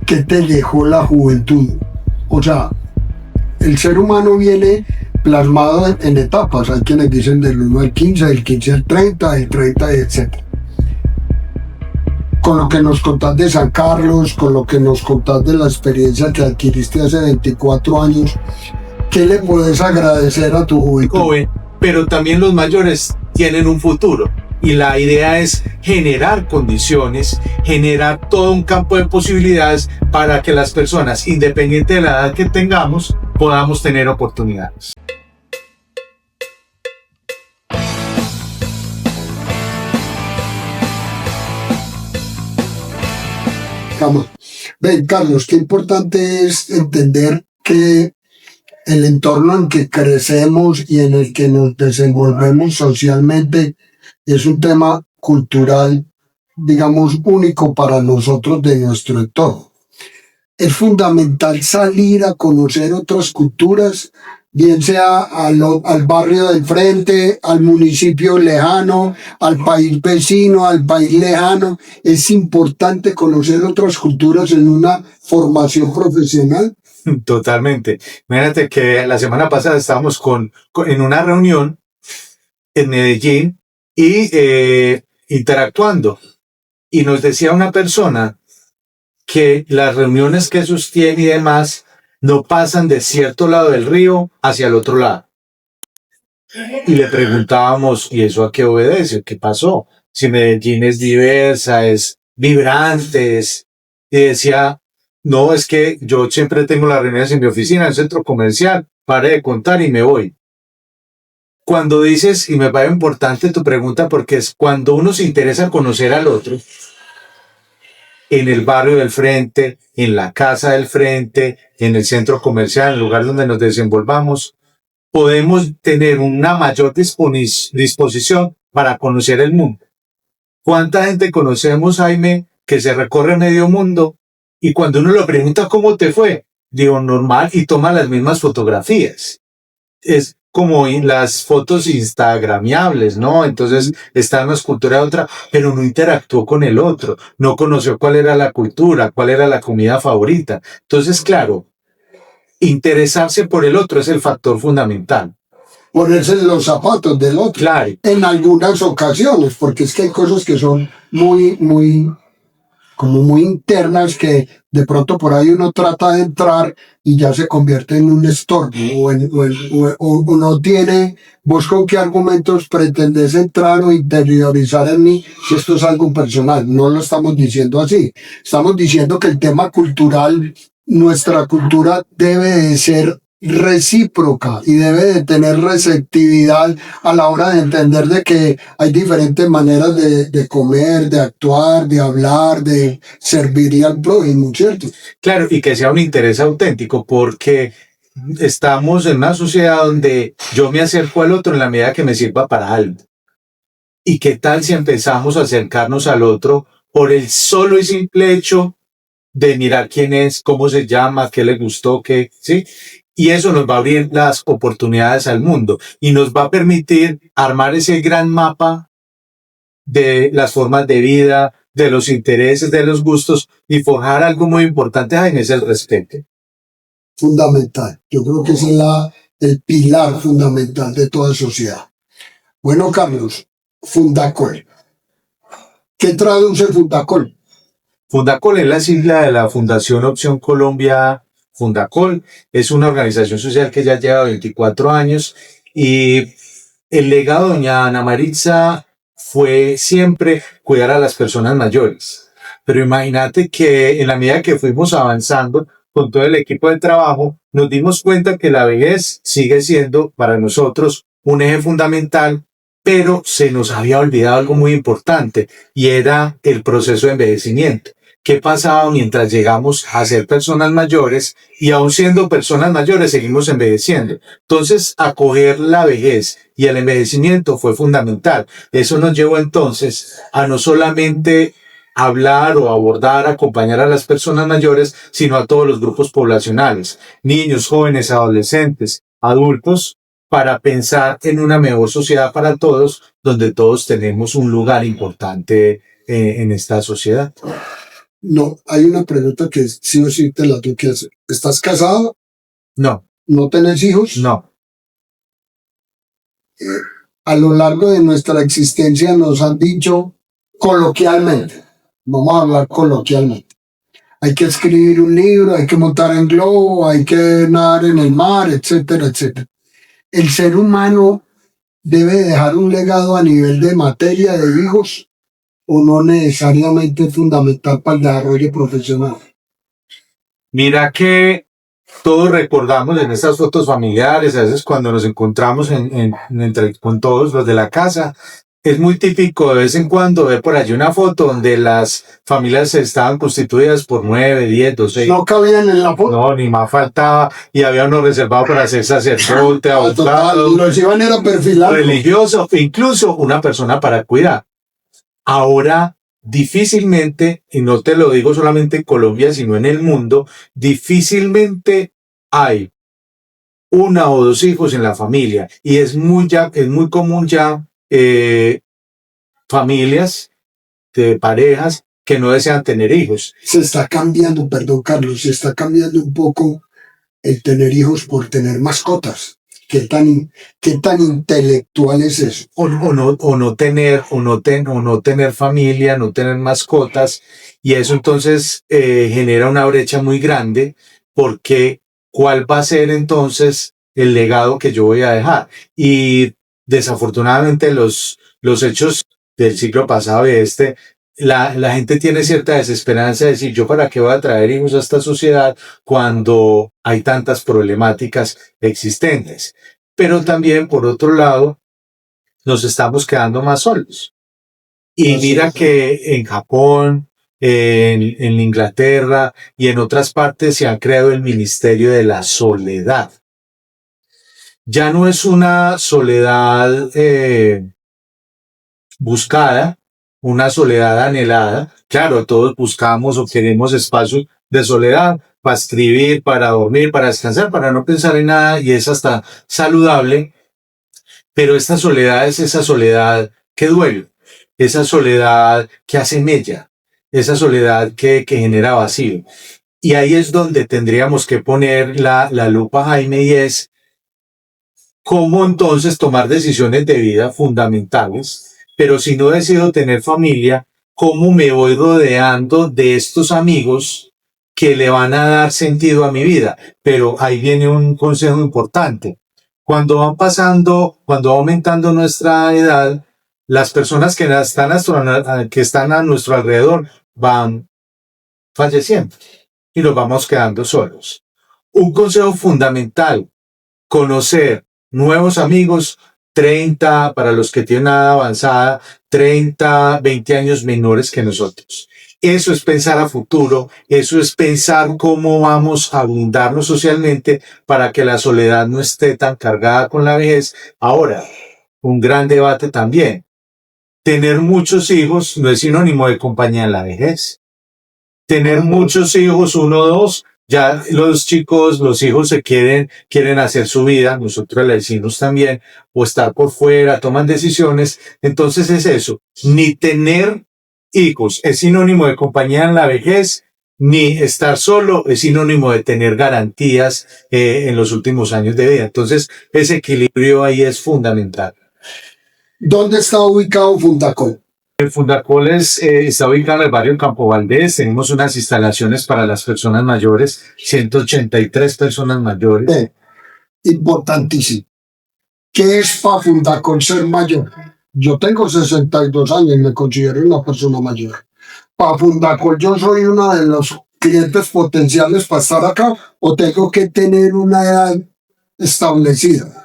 ¿qué te dejó la juventud? O sea, el ser humano viene plasmado en etapas. Hay quienes dicen del 1 al 15, del 15 al 30, del 30, etc. Con lo que nos contás de San Carlos, con lo que nos contás de la experiencia que adquiriste hace 24 años, ¿qué le puedes agradecer a tu juventud? Joven, pero también los mayores tienen un futuro. Y la idea es generar condiciones, generar todo un campo de posibilidades para que las personas, independiente de la edad que tengamos, podamos tener oportunidades. Ven, Carlos, qué importante es entender que el entorno en que crecemos y en el que nos desenvolvemos socialmente es un tema cultural, digamos, único para nosotros de nuestro entorno. Es fundamental salir a conocer otras culturas, bien sea al barrio del frente, al municipio lejano, al país vecino, al país lejano. Es importante conocer otras culturas en una formación profesional. Totalmente. Imagínate que la semana pasada estábamos en una reunión en Medellín y interactuando. Y nos decía una persona que las reuniones que sostiene y demás no pasan de cierto lado del río hacia el otro lado. Y le preguntábamos, ¿y eso a qué obedece? ¿Qué pasó? Si Medellín es diversa, es vibrante, y decía, no, es que yo siempre tengo las reuniones en mi oficina, en el centro comercial, pare de contar y me voy. Cuando dices, y me parece importante tu pregunta, porque es cuando uno se interesa conocer al otro, en el barrio del frente, en la casa del frente, en el centro comercial, en el lugar donde nos desenvolvamos, podemos tener una mayor disposición para conocer el mundo. ¿Cuánta gente conocemos, Jaime, que se recorre medio mundo y cuando uno le pregunta cómo te fue, digo normal y toma las mismas fotografías? Es como las fotos instagramiables, ¿no? Entonces está en una escultura de otra, pero no interactuó con el otro, no conoció cuál era la cultura, cuál era la comida favorita. Entonces, claro, interesarse por el otro es el factor fundamental. Ponerse en los zapatos del otro. Claro. En algunas ocasiones, porque es que hay cosas que son muy internas que de pronto por ahí uno trata de entrar y ya se convierte en un estorbo o no tiene, vos con qué argumentos pretendés entrar o interiorizar en mí si esto es algo personal. No lo estamos diciendo así. Estamos diciendo que el tema cultural, nuestra cultura debe de ser recíproca y debe de tener receptividad a la hora de entender de que hay diferentes maneras de comer, de actuar, de hablar, de servirle al prójimo, ¿cierto? Claro, y que sea un interés auténtico, porque estamos en una sociedad donde yo me acerco al otro en la medida que me sirva para algo. ¿Y qué tal si empezamos a acercarnos al otro por el solo y simple hecho de mirar quién es, cómo se llama, qué le gustó, qué, ¿sí? Y eso nos va a abrir las oportunidades al mundo y nos va a permitir armar ese gran mapa de las formas de vida, de los intereses, de los gustos y forjar algo muy importante, Jaime, es el respeto. Fundamental. Yo creo que ese es el pilar fundamental de toda sociedad. Bueno, Carlos, Fundacol. ¿Qué traduce Fundacol? Fundacol es la sigla de la Fundación Opción Colombia. Fundacol es una organización social que ya lleva 24 años y el legado de doña Ana Maritza fue siempre cuidar a las personas mayores. Pero imagínate que en la medida que fuimos avanzando con todo el equipo de trabajo, nos dimos cuenta que la vejez sigue siendo para nosotros un eje fundamental, pero se nos había olvidado algo muy importante y era el proceso de envejecimiento. ¿Qué pasaba mientras llegamos a ser personas mayores y aún siendo personas mayores seguimos envejeciendo? Entonces, acoger la vejez y el envejecimiento fue fundamental. Eso nos llevó entonces a no solamente hablar o abordar, acompañar a las personas mayores, sino a todos los grupos poblacionales, niños, jóvenes, adolescentes, adultos, para pensar en una mejor sociedad para todos, donde todos tenemos un lugar importante en esta sociedad. No, hay una pregunta que sí o sí te la tengo que hacer. ¿Estás casado? No, ¿No tenés hijos? no. A lo largo de nuestra existencia nos han dicho coloquialmente, vamos a hablar coloquialmente, hay que escribir un libro, hay que montar en globo, hay que nadar en el mar, etcétera, etcétera. El ser humano debe dejar un legado a nivel de materia de hijos o no necesariamente fundamental para el desarrollo profesional. Mira que todos recordamos en esas fotos familiares, a veces cuando nos encontramos con todos los de la casa, es muy típico de vez en cuando ver por allí una foto donde las familias estaban constituidas por 9, 10, 12. No cabían en la foto. No, ni más faltaba. Y había uno reservado para ser sacerdote, abogado, los iban a perfilar. religioso, e incluso una persona para cuidar. Ahora, difícilmente, y no te lo digo solamente en Colombia, sino en el mundo, difícilmente hay una o dos hijos en la familia. Y es muy común ya familias de parejas que no desean tener hijos. Se está cambiando, perdón Carlos, se está cambiando un poco el tener hijos por tener mascotas. ¿Qué tan intelectual es eso? O no tener familia, no tener mascotas, y eso entonces genera una brecha muy grande, porque ¿cuál va a ser entonces el legado que yo voy a dejar? Y desafortunadamente los hechos del siglo pasado y la gente tiene cierta desesperanza de decir, yo para qué voy a traer hijos a esta sociedad cuando hay tantas problemáticas existentes. Pero también, por otro lado, nos estamos quedando más solos. Y mira que en Japón, en Inglaterra y en otras partes se ha creado el Ministerio de la Soledad. Ya no es una soledad buscada, una soledad anhelada. Claro, todos buscamos o queremos espacios de soledad para escribir, para dormir, para descansar, para no pensar en nada, y es hasta saludable. Pero esta soledad es esa soledad que duele, esa soledad que hace mella, esa soledad que genera vacío. Y ahí es donde tendríamos que poner la lupa, Jaime, y es cómo entonces tomar decisiones de vida fundamentales. Pero si no decido tener familia, ¿cómo me voy rodeando de estos amigos que le van a dar sentido a mi vida? Pero ahí viene un consejo importante. Cuando va aumentando nuestra edad, las personas que están a nuestro alrededor van falleciendo y nos vamos quedando solos. Un consejo fundamental: conocer nuevos amigos, 30 para los que tienen una edad avanzada, 30, 20 años menores que nosotros. Eso es pensar a futuro, eso es pensar cómo vamos a abundarnos socialmente para que la soledad no esté tan cargada con la vejez. Ahora, un gran debate también. Tener muchos hijos no es sinónimo de compañía en la vejez. Tener muchos hijos, 1 o 2, ya los chicos, los hijos quieren hacer su vida, nosotros le decimos también, o estar por fuera, toman decisiones. Entonces es eso, ni tener hijos es sinónimo de compañía en la vejez, ni estar solo es sinónimo de tener garantías en los últimos años de vida. Entonces ese equilibrio ahí es fundamental. ¿Dónde está ubicado Fundacol? El Fundacol está ubicado en el barrio Campo Valdés. Tenemos unas instalaciones para las personas mayores, 183 personas mayores. Importantísimo. ¿Qué es para Fundacol ser mayor? Yo tengo 62 años y me considero una persona mayor. Para Fundacol, ¿yo soy uno de los clientes potenciales para estar acá o tengo que tener una edad establecida?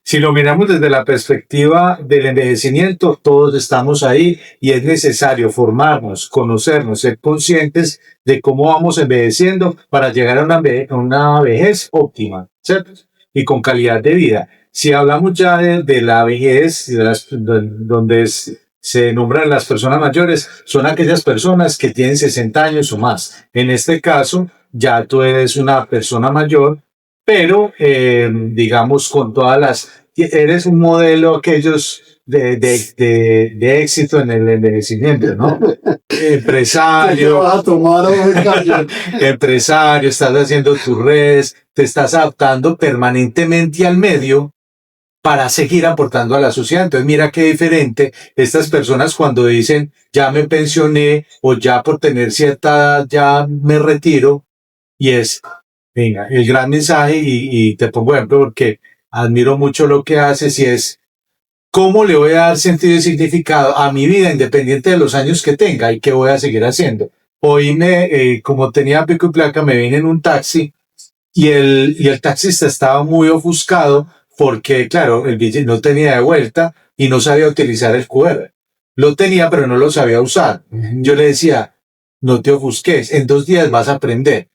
Si lo miramos desde la perspectiva del envejecimiento, todos estamos ahí y es necesario formarnos, conocernos, ser conscientes de cómo vamos envejeciendo para llegar a una vejez óptima, ¿cierto? Y con calidad de vida. Si hablamos ya de la vejez, donde se nombran las personas mayores, son aquellas personas que tienen 60 años o más. En este caso, ya tú eres una persona mayor, pero digamos eres un modelo aquellos de éxito en el envejecimiento, ¿no? ¿Qué Empresario, vas a tomar hoy, Carlos? empresario, estás haciendo tus redes, te estás adaptando permanentemente al medio para seguir aportando a la sociedad. Entonces, mira qué diferente estas personas cuando dicen, ya me pensioné o ya por tener cierta edad ya me retiro, y es, venga, el gran mensaje, y te pongo ejemplo porque admiro mucho lo que haces, y es, ¿cómo le voy a dar sentido y significado a mi vida independiente de los años que tenga y qué voy a seguir haciendo? Hoy como tenía pico y placa, me vine en un taxi y el taxista estaba muy ofuscado porque, claro, el billete no tenía de vuelta y no sabía utilizar el QR. Lo tenía, pero no lo sabía usar. Yo le decía, no te ofusques, en 2 días vas a aprender.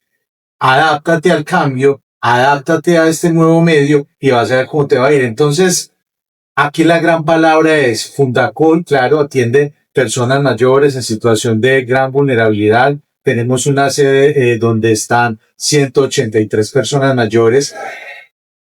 Adáptate al cambio, adáptate a este nuevo medio y vas a ver cómo te va a ir. Entonces, aquí la gran palabra es Fundacol, claro, atiende personas mayores en situación de gran vulnerabilidad. Tenemos una sede donde están 183 personas mayores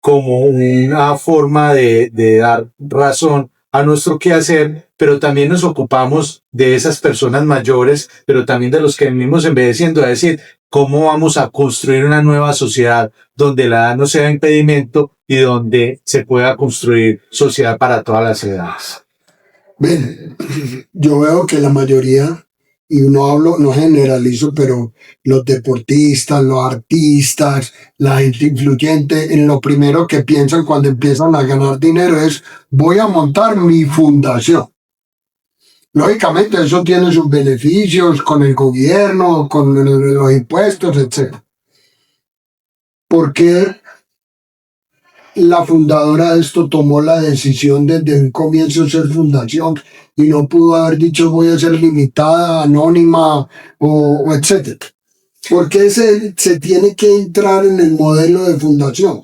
como una forma de dar razón a nuestro quehacer, pero también nos ocupamos de esas personas mayores, pero también de los que venimos envejeciendo, es decir, cómo vamos a construir una nueva sociedad donde la edad no sea impedimento y donde se pueda construir sociedad para todas las edades. Ven, yo veo que la mayoría, y no hablo, no generalizo, pero los deportistas, los artistas, la gente influyente, en lo primero que piensan cuando empiezan a ganar dinero es, voy a montar mi fundación. Lógicamente eso tiene sus beneficios con el gobierno, con los impuestos, etc. ¿Por qué la fundadora de esto tomó la decisión desde un comienzo de ser fundación y no pudo haber dicho voy a ser limitada, anónima o etcétera? ¿Por qué se tiene que entrar en el modelo de fundación?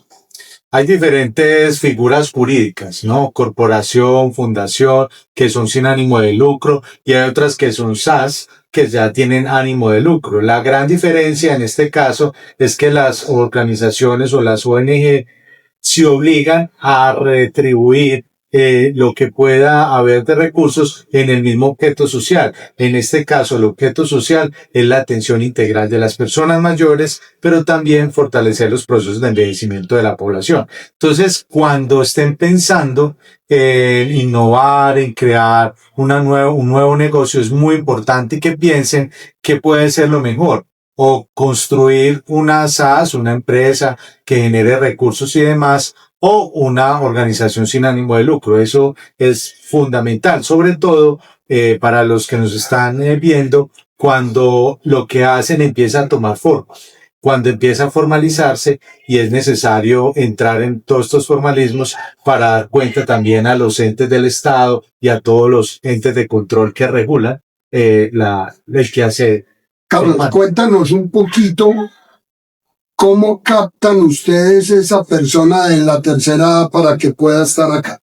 Hay diferentes figuras jurídicas, ¿no? Corporación, fundación, que son sin ánimo de lucro, y hay otras que son SAS, que ya tienen ánimo de lucro. La gran diferencia en este caso es que las organizaciones o las ONG se obligan a retribuir lo que pueda haber de recursos en el mismo objeto social. En este caso, el objeto social es la atención integral de las personas mayores, pero también fortalecer los procesos de envejecimiento de la población. Entonces, cuando estén pensando en innovar, en crear un nuevo negocio, es muy importante que piensen qué puede ser lo mejor, o construir una SAS, una empresa que genere recursos y demás, o una organización sin ánimo de lucro. Eso es fundamental, sobre todo para los que nos están viendo, cuando lo que hacen empieza a tomar forma, cuando empieza a formalizarse, y es necesario entrar en todos estos formalismos para dar cuenta también a los entes del Estado y a todos los entes de control que regulan el quehacer. Carlos, cuéntanos un poquito cómo captan ustedes esa persona de la tercera edad para que pueda estar acá.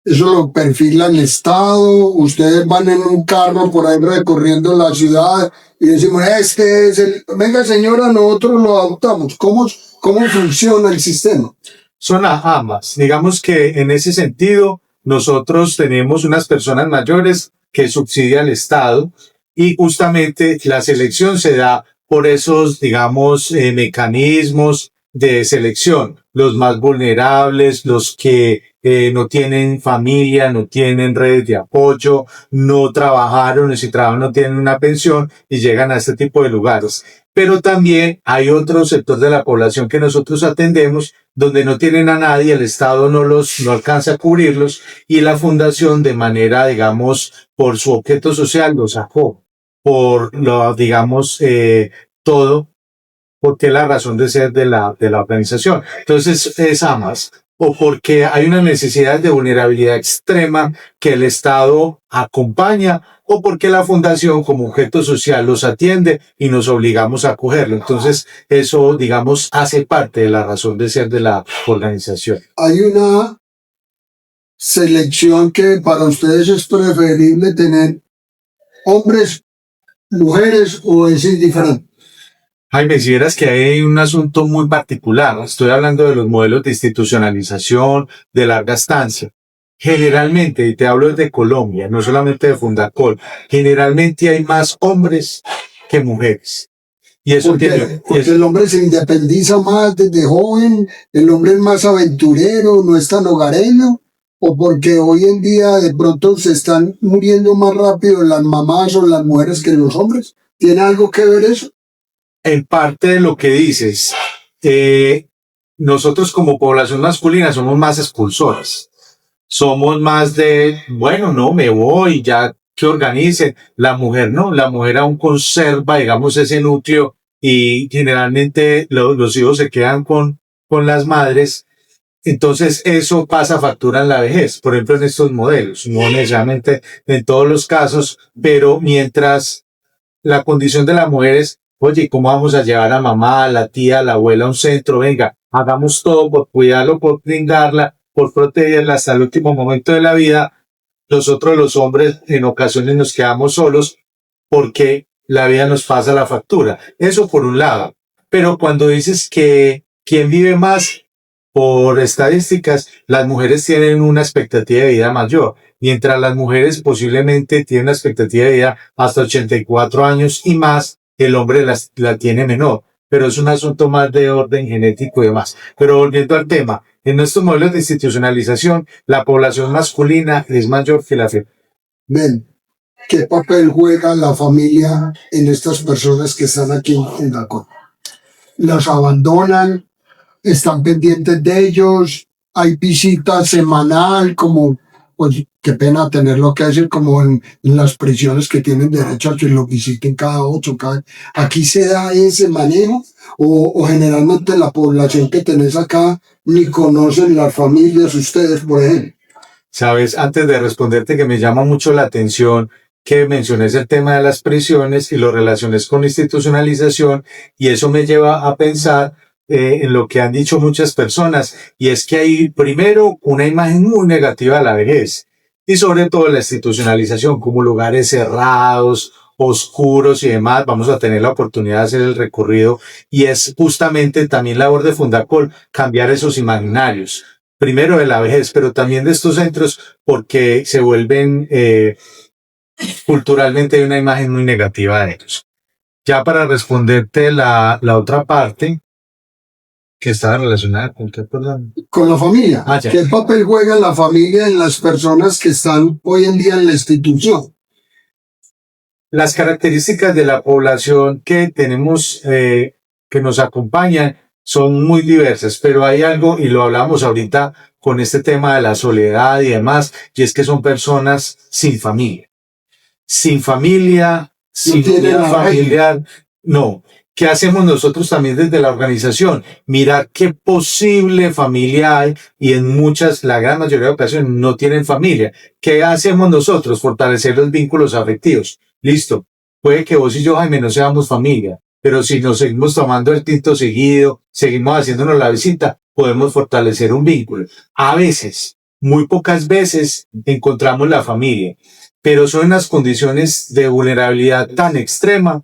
Eso lo perfila el Estado, ustedes van en un carro por ahí recorriendo la ciudad y decimos, este es el, venga señora, nosotros lo adoptamos. ¿Cómo funciona el sistema? Son ambas. Digamos que en ese sentido, nosotros tenemos unas personas mayores que subsidia el Estado, y justamente la selección se da por esos, digamos, mecanismos de selección. Los más vulnerables, los que no tienen familia, no tienen redes de apoyo, no trabajaron, o si trabajan no tienen una pensión y llegan a este tipo de lugares. Pero también hay otro sector de la población que nosotros atendemos donde no tienen a nadie, el Estado no alcanza a cubrirlos, y la fundación, de manera, digamos, por su objeto social, los sacó, por digamos, todo, porque es la razón de ser de la organización. Entonces, es ambas, o porque hay una necesidad de vulnerabilidad extrema que el Estado acompaña, o porque la fundación como objeto social los atiende y nos obligamos a acogerlo. Entonces, eso, digamos, hace parte de la razón de ser de la organización. Hay una selección que para ustedes es preferible tener hombres, mujeres, o es indiferente. Jaime, si vieras que hay un asunto muy particular, estoy hablando de los modelos de institucionalización de larga estancia. generalmente, y te hablo desde Colombia, no solamente de Fundacol, generalmente hay más hombres que mujeres. Y eso tiene, Porque el hombre se independiza más desde joven, el hombre es más aventurero, no es tan hogareño, o porque hoy en día de pronto se están muriendo más rápido las mamás o las mujeres que los hombres. ¿Tiene algo que ver eso? en parte de lo que dices, nosotros como población masculina somos más expulsores. Somos más de, bueno, no, me voy, ya que organicen. La mujer no, la mujer aún conserva, digamos, ese núcleo y generalmente los hijos se quedan con las madres. Entonces eso pasa factura en la vejez, por ejemplo, en estos modelos, no necesariamente en todos los casos, pero mientras la condición de la mujer es, oye, ¿cómo vamos a llevar a mamá, a la tía, a la abuela a un centro? Venga, hagamos todo por cuidarlo, por brindarla, por protegerla hasta el último momento de la vida. Nosotros los hombres en ocasiones nos quedamos solos porque la vida nos pasa la factura. Eso por un lado. Pero cuando dices que quién vive más, por estadísticas, las mujeres tienen una expectativa de vida mayor, mientras las mujeres posiblemente tienen una expectativa de vida hasta 84 años y más, el hombre la tiene menor. Pero es un asunto más de orden genético y demás. Pero volviendo al tema, en nuestros modelos de institucionalización, la población masculina es mayor que la femenina. Ven, ¿qué papel juega la familia en estas personas que están aquí en la COP? ¿Las abandonan? ¿Están pendientes de ellos? ¿Hay visitas semanal? Como, pues qué pena tenerlo que decir, como en las prisiones que tienen derecho a que los visiten cada 8, cada... ¿Aquí se da ese manejo? ¿O generalmente la población que tenés acá ni conocen las familias ustedes, por ejemplo? Sabes, antes de responderte que me llama mucho la atención que menciones el tema de las prisiones y lo relaciones con institucionalización, y eso me lleva a pensar en lo que han dicho muchas personas, y es que hay primero una imagen muy negativa de la vejez, y sobre todo la institucionalización como lugares cerrados, oscuros y demás. Vamos a tener la oportunidad de hacer el recorrido, y es justamente también labor de Fundacol cambiar esos imaginarios primero de la vejez, pero también de estos centros, porque se vuelven culturalmente una imagen muy negativa de ellos. Ya para responderte la otra parte, que estaba relacionada con qué, perdón. Con la familia. Ya. ¿Qué papel juega la familia en las personas que están hoy en día en la institución? Las características de la población que tenemos, que nos acompañan, son muy diversas, pero hay algo, y lo hablamos ahorita con este tema de la soledad y demás, y es que son personas sin familia. Sin familia, sin unidad familiar, no. ¿Qué hacemos nosotros también desde la organización? Mirar qué posible familia hay, y en muchas, la gran mayoría de ocasiones, no tienen familia. ¿Qué hacemos nosotros? Fortalecer los vínculos afectivos. Listo. Puede que vos y yo, Jaime, no seamos familia, pero si nos seguimos tomando el tinto seguido, seguimos haciéndonos la visita, podemos fortalecer un vínculo. A veces, muy pocas veces, encontramos la familia, pero son unas condiciones de vulnerabilidad tan extrema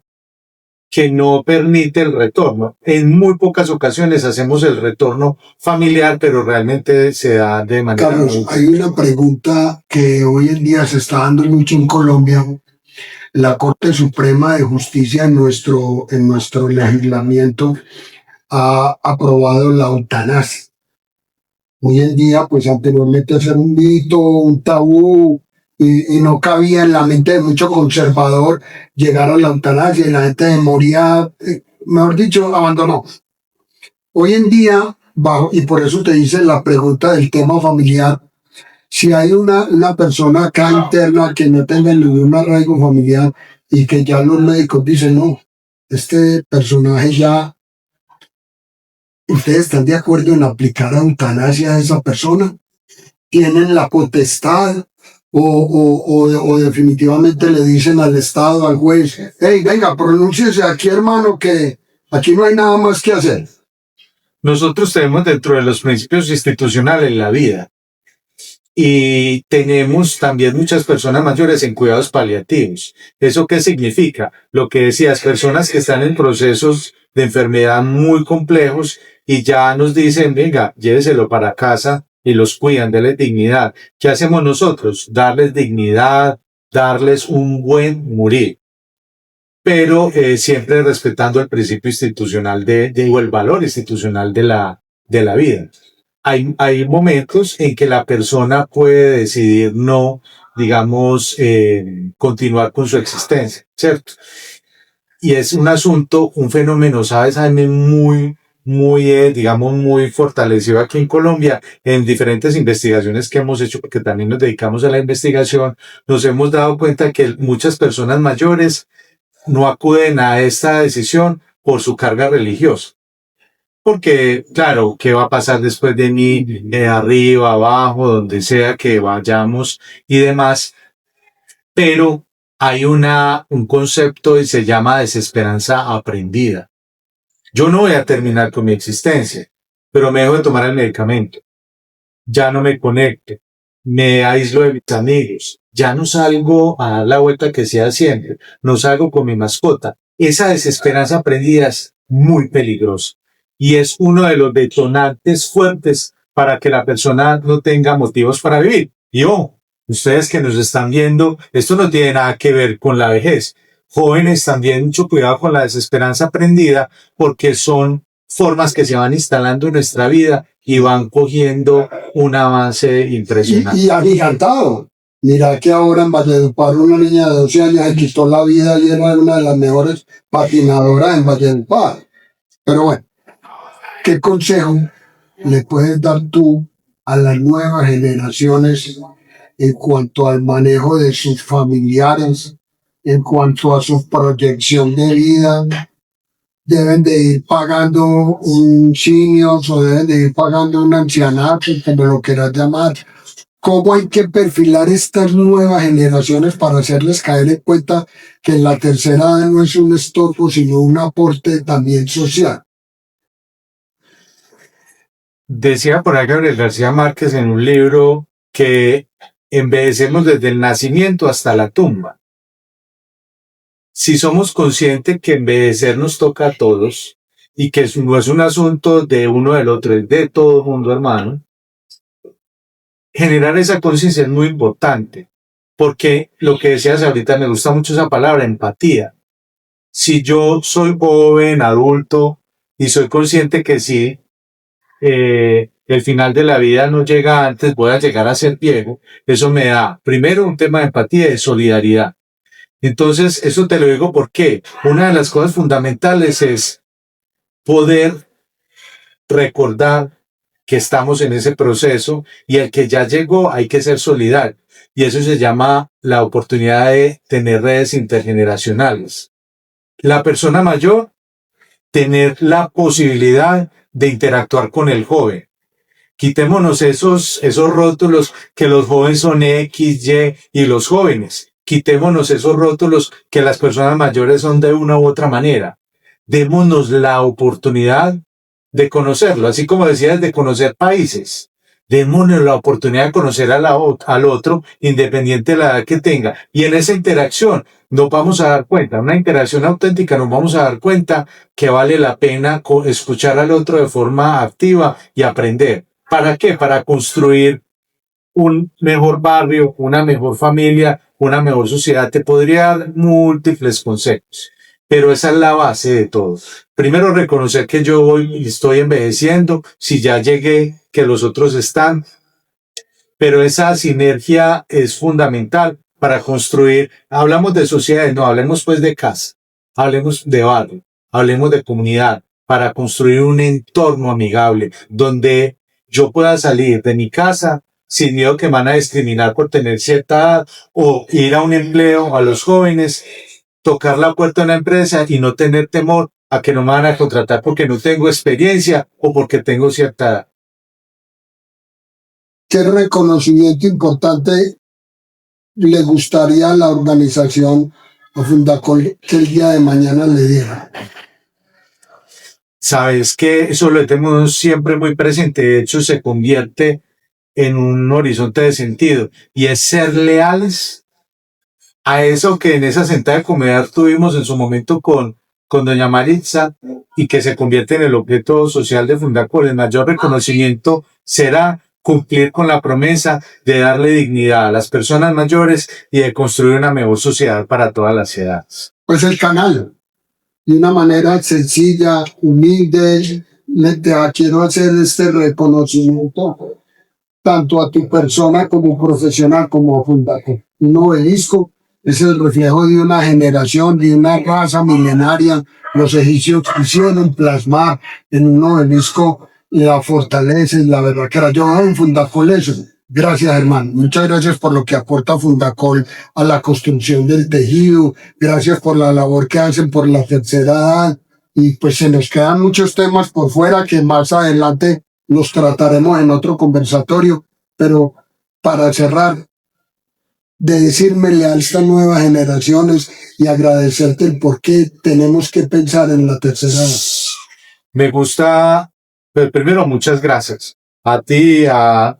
que no permite el retorno. En muy pocas ocasiones hacemos el retorno familiar, pero realmente se da de manera... Carlos, hay una pregunta que hoy en día se está dando mucho en Colombia. La Corte Suprema de Justicia en nuestro legislamiento ha aprobado la eutanasia. Hoy en día, pues anteriormente era un mito, un tabú, y no cabía en la mente de mucho conservador llegar a la eutanasia, y la gente moría, mejor dicho, abandonó. Hoy en día, y por eso te hice la pregunta del tema familiar, si hay una persona acá interna que no tenga ningún arraigo familiar y que ya los médicos dicen, no, este personaje ya, ¿ustedes están de acuerdo en aplicar eutanasia a esa persona? ¿Tienen la potestad o definitivamente le dicen al Estado, al juez, hey, venga, pronúnciese aquí, hermano, que aquí no hay nada más que hacer? Nosotros tenemos dentro de los principios institucionales la vida, y tenemos también muchas personas mayores en cuidados paliativos. ¿Eso qué significa? Lo que decías, personas que están en procesos de enfermedad muy complejos y ya nos dicen, venga, lléveselo para casa y los cuidan, darles dignidad. ¿Qué hacemos nosotros? Darles dignidad, darles un buen morir, pero siempre respetando el principio institucional o el valor institucional de la vida. Hay momentos en que la persona puede decidir no, digamos, continuar con su existencia, ¿cierto? Y es un asunto, un fenómeno, ¿sabes? Jaime, digamos, muy fortalecido aquí en Colombia. En diferentes investigaciones que hemos hecho, porque también nos dedicamos a la investigación, nos hemos dado cuenta que muchas personas mayores no acuden a esta decisión por su carga religiosa. Porque, claro, ¿qué va a pasar después de mí? Arriba, abajo, donde sea que vayamos y demás. Pero hay un concepto y se llama desesperanza aprendida. Yo no voy a terminar con mi existencia, pero me dejo de tomar el medicamento. Ya no me conecto. Me aíslo de mis amigos. Ya no salgo a dar la vuelta que sea siempre. No salgo con mi mascota. Esa desesperanza aprendida es muy peligrosa y es uno de los detonantes fuertes para que la persona no tenga motivos para vivir. Y ojo, ustedes que nos están viendo, esto no tiene nada que ver con la vejez. Jóvenes, también mucho cuidado con la desesperanza aprendida, porque son formas que se van instalando en nuestra vida y van cogiendo un avance impresionante. Y agigantado. Mira que ahora en Valledupar una niña de 12 años se quitó la vida y era una de las mejores patinadoras en Valledupar. Pero bueno, ¿qué consejo le puedes dar tú a las nuevas generaciones en cuanto al manejo de sus familiares, en cuanto a su proyección de vida? ¿Deben de ir pagando un seniors o deben de ir pagando un ancianato, como lo quieras llamar? ¿Cómo hay que perfilar estas nuevas generaciones para hacerles caer en cuenta que la tercera edad no es un estorbo, sino un aporte también social? Decía por ahí Gabriel García Márquez en un libro que envejecemos desde el nacimiento hasta la tumba. Si somos conscientes que envejecer nos toca a todos y que no es un asunto de uno del otro, es de todo el mundo, hermano, generar esa conciencia es muy importante, porque lo que decías ahorita, me gusta mucho esa palabra, empatía. Si yo soy joven, adulto, y soy consciente que sí, el final de la vida no llega antes, voy a llegar a ser viejo, eso me da, primero, un tema de empatía y de solidaridad. Entonces, eso te lo digo porque una de las cosas fundamentales es poder recordar que estamos en ese proceso y el que ya llegó hay que ser solidario. Y eso se llama la oportunidad de tener redes intergeneracionales. La persona mayor, tener la posibilidad de interactuar con el joven. Quitémonos esos rótulos que los jóvenes son X, Y y los jóvenes. Quitémonos esos rótulos que las personas mayores son de una u otra manera. Démonos la oportunidad de conocerlo, así como decías, de conocer países. Démonos la oportunidad de conocer al otro, independiente de la edad que tenga. Y en esa interacción nos vamos a dar cuenta, una interacción auténtica, nos vamos a dar cuenta que vale la pena escuchar al otro de forma activa y aprender. ¿Para qué? Para construir un mejor barrio, una mejor familia, una mejor sociedad. Te podría dar múltiples consejos, pero esa es la base de todo. Primero, reconocer que yo voy y estoy envejeciendo, si ya llegué, que los otros están, pero esa sinergia es fundamental para construir. Hablamos de sociedades, no, hablemos pues de casa, hablemos de barrio, hablemos de comunidad, para construir un entorno amigable donde yo pueda salir de mi casa sin miedo que me van a discriminar por tener cierta edad, o ir a un empleo a los jóvenes, tocar la puerta de una empresa y no tener temor a que no me van a contratar porque no tengo experiencia o porque tengo cierta edad. ¿Qué reconocimiento importante le gustaría a la organización o Fundacol que el día de mañana le diera? Sabes que eso lo tenemos siempre muy presente, de hecho se convierte en un horizonte de sentido, y es ser leales a eso que en esa sentada de comedor tuvimos en su momento con doña Maritza, y que se convierte en el objeto social de Fundacol. El mayor reconocimiento será cumplir con la promesa de darle dignidad a las personas mayores y de construir una mejor sociedad para todas las edades? Pues el canal, de una manera sencilla, humilde, quiero hacer este reconocimiento tanto a tu persona como profesional, como fundador. Un obelisco es el reflejo de una generación, de una raza milenaria. Los egipcios quisieron plasmar en un obelisco la fortaleza y la verdad que era. Yo en Fundacol eso. Gracias, hermano. Muchas gracias por lo que aporta Fundacol a la construcción del tejido. Gracias por la labor que hacen por la tercera edad. Y pues se nos quedan muchos temas por fuera que más adelante los trataremos en otro conversatorio. Pero para cerrar, de decírmele a estas nuevas generaciones y agradecerte el por qué tenemos que pensar en la tercera edad. Me gusta, pues primero, muchas gracias a ti, a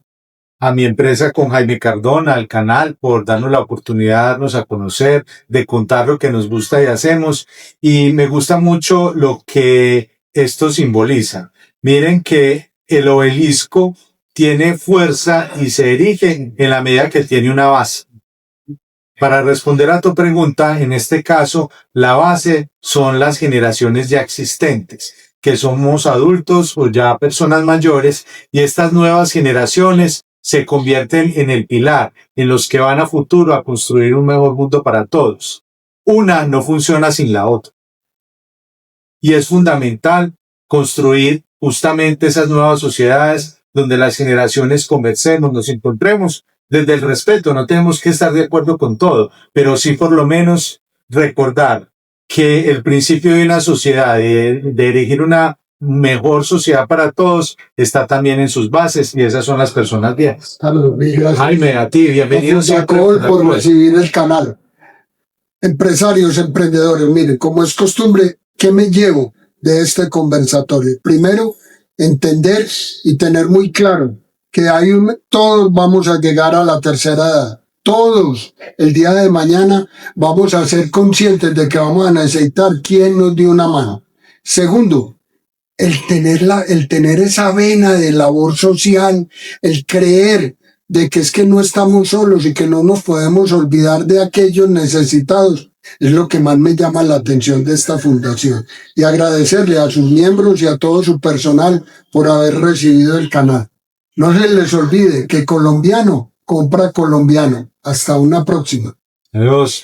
mi empresa con Jaime Cardona, al canal, por darnos la oportunidad de darnos a conocer, de contar lo que nos gusta y hacemos. Y me gusta mucho lo que esto simboliza. Miren que el obelisco tiene fuerza y se erige en la medida que tiene una base. Para responder a tu pregunta, en este caso, la base son las generaciones ya existentes, que somos adultos o ya personas mayores, y estas nuevas generaciones se convierten en el pilar, en los que van a futuro a construir un mejor mundo para todos. Una no funciona sin la otra. Y es fundamental construir justamente esas nuevas sociedades donde las generaciones conversemos, nos encontremos desde el respeto. No tenemos que estar de acuerdo con todo, pero sí por lo menos recordar que el principio de una sociedad, de erigir una mejor sociedad para todos, está también en sus bases, y esas son las personas viejas. Jaime, a ti, bienvenido siempre. Por recibir el canal. Empresarios, emprendedores, miren, como es costumbre, ¿qué me llevo de este conversatorio? Primero, entender y tener muy claro que todos vamos a llegar a la tercera edad. Todos, el día de mañana, vamos a ser conscientes de que vamos a necesitar quien nos dé una mano. Segundo, el tener esa vena de labor social, el creer de que es que no estamos solos y que no nos podemos olvidar de aquellos necesitados, es lo que más me llama la atención de esta fundación. Y agradecerle a sus miembros y a todo su personal por haber recibido el canal. No se les olvide que colombiano compra colombiano. Hasta una próxima. Adiós.